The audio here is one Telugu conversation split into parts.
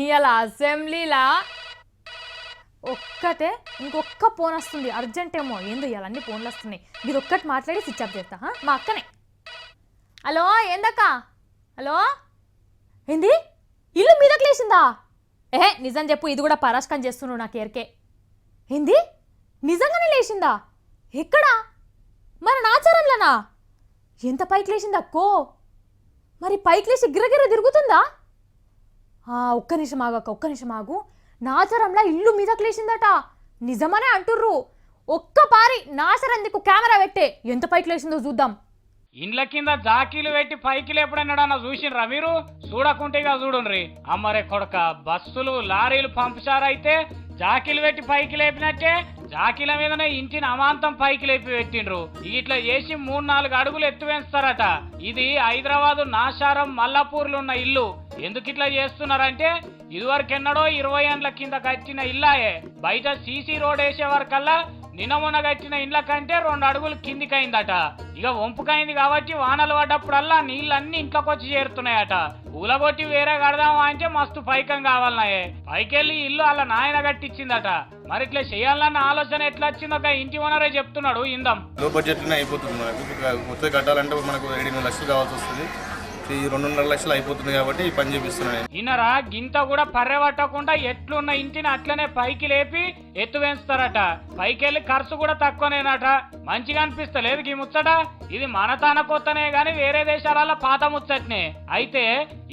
ఇవాళ అసెంబ్లీలా ఒక్కటే ఇంకొక్క ఫోన్ వస్తుంది అర్జెంట్ ఏమో ఏందో ఇవాళ అన్ని ఫోన్లు వస్తున్నాయి మీరు ఒక్కటి మాట్లాడి స్విచ్ ఆఫ్ చేస్తా మా అక్కనే హలో ఏందక్క హలో ఏంది ఇల్లు మీదకి లేచిందా నిజం చెప్పు ఇది కూడా పరాష్కం చేస్తున్నావు నాకు ఎరికే ఏంది నిజంగానే లేచిందా ఎక్కడా మరి నాచారంలోనా ఎంత పైకి లేచింది అక్కో మరి పైకి లేచి గిరగిర తిరుగుతుందా ఒక్క నిమిషం ఆగక్క ఒక్క నిమిషం ఆగు నాచరంలా ఇల్లు మీదకి లేచిందట నిజమనే అంటుర్రు ఒక్క పారి నాచరందుకు కెమెరా పెట్టే ఎంత పైకి లేచిందో చూద్దాం ఇండ్ల కింద జాకీలు పెట్టి పైకి లేపడన్నాడన్న చూసిండ్రా మీరు చూడకుంటేగా చూడుండ్రి అమ్మరే కొడక బస్సులు లారీలు పంపుచారైతే జాకీలు పెట్టి పైకి లేపినట్టే జాకీల మీదనే ఇంటిని అమాంతం పైకి లేపి పెట్టిండ్రు ఇట్లా చేసి 3-4 అడుగులు ఎత్తు వేస్తారట ఇది హైదరాబాదు నాశారం మల్లాపూర్లు ఉన్న ఇల్లు ఎందుకు ఇట్లా చేస్తున్నారంటే ఇదివరకెన్నడో 20 ఏళ్ల కింద కట్టిన ఇల్లాయే బయట సీసీ రోడ్ వేసే వరకల్లా నిన్నమొన్న కట్టిన ఇండ్ల కంటే 2 అడుగులు కిందికైందట ఇక వంపుకైంది కాబట్టి వానలు పడ్డప్పుడల్లా నీళ్ళన్నీ ఇంట్లోకి వచ్చి చేరుతున్నాయట ఊలగొట్టి వేరే కడదామా అంటే మస్తు పైకం కావాలన్నాయే పైకెళ్ళి ఇల్లు అలా నాయన కట్టించిందట మరి ఇట్లా చేయాలన్న ఆలోచన ఎట్లా వచ్చిందో ఒక ఇంటి ఓనరే చెప్తున్నాడు ఇందాం లో బడ్జెట్ అయిపోతుంది కొత్తగా కట్టాలంటే మనకు 7-8 లక్షలు కావాల్సి వస్తుంది ఈ 2.5 లక్షలు అయిపోతుంది కాబట్టి ఈ పని చేపిస్తున్నాను ఇన్నరా గింత కూడా పర్రెవట్టకుండా ఎట్లున్న ఇంటిని అట్లనే పైకి లేపి ఎత్తు వేస్తారట పైకెళ్ళి ఖర్చు కూడా తక్కువనేనట మంచిగా అనిపిస్తలేదు ఈ ముచ్చట ఇది మన తాన కొత్తనే గాని వేరే దేశాలలో పాత ముచ్చట్నే అయితే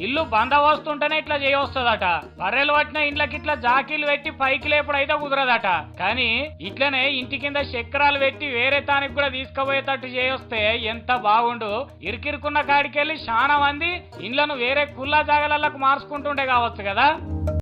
ఇల్లు బందోబస్తుంటేనే ఇట్లా చేయవస్తుందట పర్రెలు పట్టిన ఇండ్లకి ఇట్లా జాకీలు పెట్టి పైకి లేపుడు అయితే కుదరదట కానీ ఇట్లనే ఇంటి కింద చక్రాలు పెట్టి వేరే తానికి కూడా తీసుకుపోయేటట్టు చేయొస్తే ఎంత బాగుండు ఇరికిరుకున్న కాడికెళ్ళి చాలా మంది ఇండ్లను వేరే కుల్లా జాగలకు మార్చుకుంటుండే కావచ్చు కదా